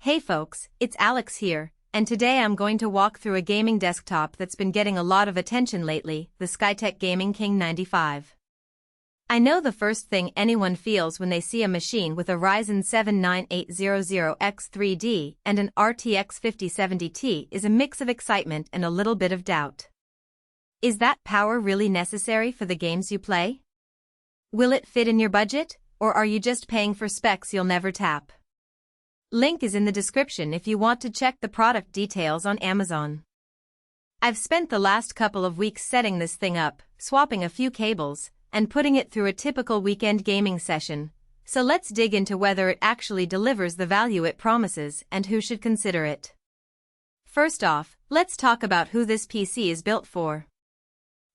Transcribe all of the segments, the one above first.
Hey folks, it's Alex here, and today I'm going to walk through a gaming desktop that's been getting a lot of attention lately, the Skytech Gaming King 95. I know the first thing anyone feels when they see a machine with a Ryzen 7 9800X3D and an RTX 5070 is a mix of excitement and a little bit of doubt. Is that power really necessary for the games you play? Will it fit in your budget, or are you just paying for specs you'll never tap? Link is in the description if you want to check the product details on Amazon. I've spent the last couple of weeks setting this thing up, swapping a few cables, and putting it through a typical weekend gaming session, so let's dig into whether it actually delivers the value it promises and who should consider it. First off, let's talk about who this PC is built for.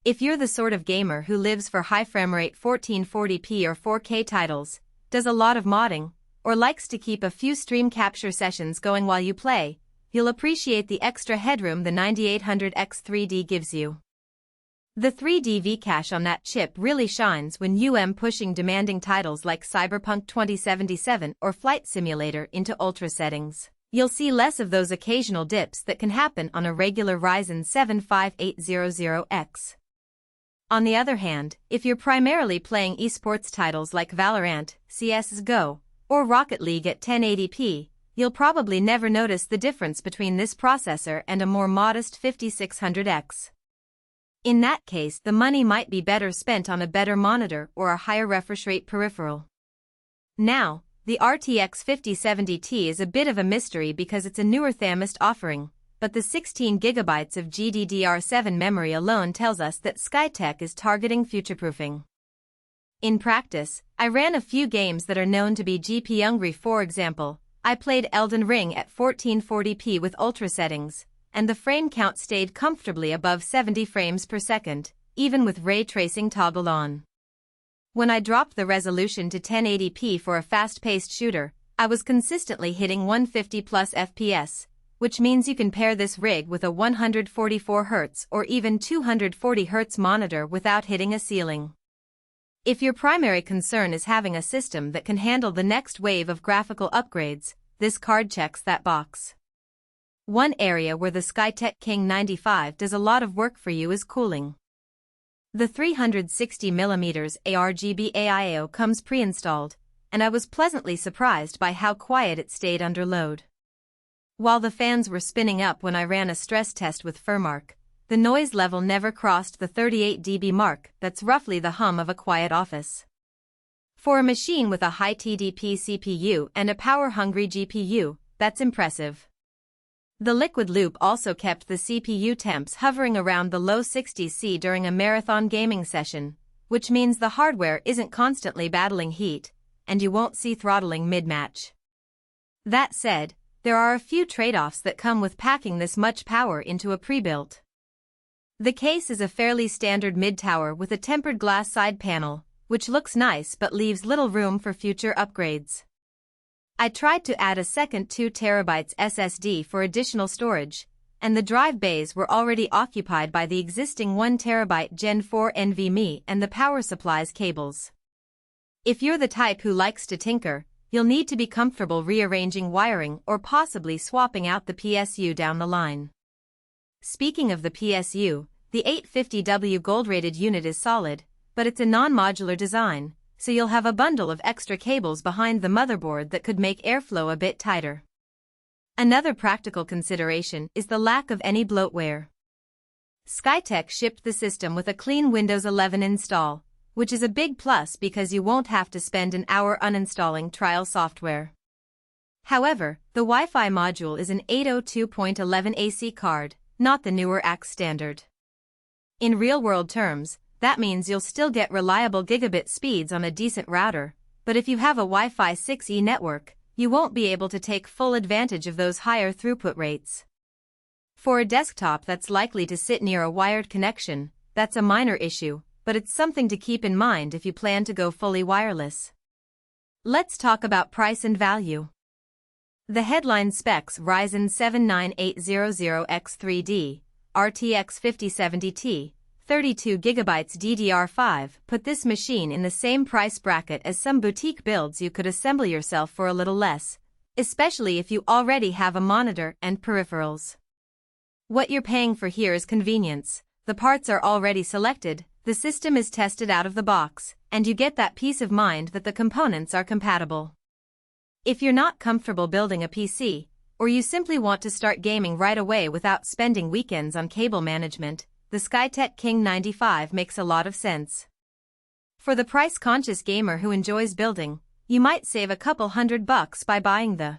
If you're the sort of gamer who lives for high frame rate 1440p or 4K titles, does a lot of modding, or likes to keep a few stream capture sessions going while you play, you'll appreciate the extra headroom the 9800X3D gives you. The 3D V-cache on that chip really shines when pushing demanding titles like Cyberpunk 2077 or Flight Simulator into ultra settings. You'll see less of those occasional dips that can happen on a regular Ryzen 7 5800X. On the other hand, if you're primarily playing esports titles like Valorant, CS:GO, or Rocket League at 1080p, you'll probably never notice the difference between this processor and a more modest 5600X. In that case, the money might be better spent on a better monitor or a higher refresh rate peripheral. Now, the RTX 5070 is a bit of a mystery because it's a newer thermist offering, but the 16GB of GDDR5 memory alone tells us that Skytech is targeting future-proofing. In practice, I ran a few games that are known to be GP-hungry. For example, I played Elden Ring at 1440p with ultra settings, and the frame count stayed comfortably above 70 frames per second, even with ray tracing toggled on. When I dropped the resolution to 1080p for a fast-paced shooter, I was consistently hitting 150 plus FPS, which means you can pair this rig with a 144Hz or even 240Hz monitor without hitting a ceiling. If your primary concern is having a system that can handle the next wave of graphical upgrades, this card checks that box. One area where the Skytech King 95 does a lot of work for you is cooling. The 360mm ARGB AIO comes pre-installed, and I was pleasantly surprised by how quiet it stayed under load. While the fans were spinning up when I ran a stress test with Furmark, the noise level never crossed the 38 dB mark. That's roughly the hum of a quiet office. For a machine with a high TDP CPU and a power-hungry GPU, that's impressive. The liquid loop also kept the CPU temps hovering around the low 60s C during a marathon gaming session, which means the hardware isn't constantly battling heat, and you won't see throttling mid-match. That said, there are a few trade-offs that come with packing this much power into a pre-built. The case is a fairly standard mid-tower with a tempered glass side panel, which looks nice but leaves little room for future upgrades. I tried to add a second 2TB SSD for additional storage, and the drive bays were already occupied by the existing 1TB Gen 4 NVMe and the power supply's cables. If you're the type who likes to tinker, you'll need to be comfortable rearranging wiring or possibly swapping out the PSU down the line. Speaking of the PSU, the 850W gold-rated unit is solid, but it's a non-modular design, so you'll have a bundle of extra cables behind the motherboard that could make airflow a bit tighter. Another practical consideration is the lack of any bloatware. Skytech shipped the system with a clean Windows 11 install, which is a big plus because you won't have to spend an hour uninstalling trial software. However, the Wi-Fi module is an 802.11 AC card, not the newer AX standard. In real-world terms, that means you'll still get reliable gigabit speeds on a decent router, but if you have a Wi-Fi 6E network, you won't be able to take full advantage of those higher throughput rates. For a desktop that's likely to sit near a wired connection, that's a minor issue, but it's something to keep in mind if you plan to go fully wireless. Let's talk about price and value. The headline specs Ryzen 7 9800X3D, RTX 5070, 32GB DDR5 put this machine in the same price bracket as some boutique builds you could assemble yourself for a little less, especially if you already have a monitor and peripherals. What you're paying for here is convenience. The parts are already selected, the system is tested out of the box, and you get that peace of mind that the components are compatible. If you're not comfortable building a PC, or you simply want to start gaming right away without spending weekends on cable management, the Skytech King 95 makes a lot of sense. For the price-conscious gamer who enjoys building, you might save a couple $100 by buying the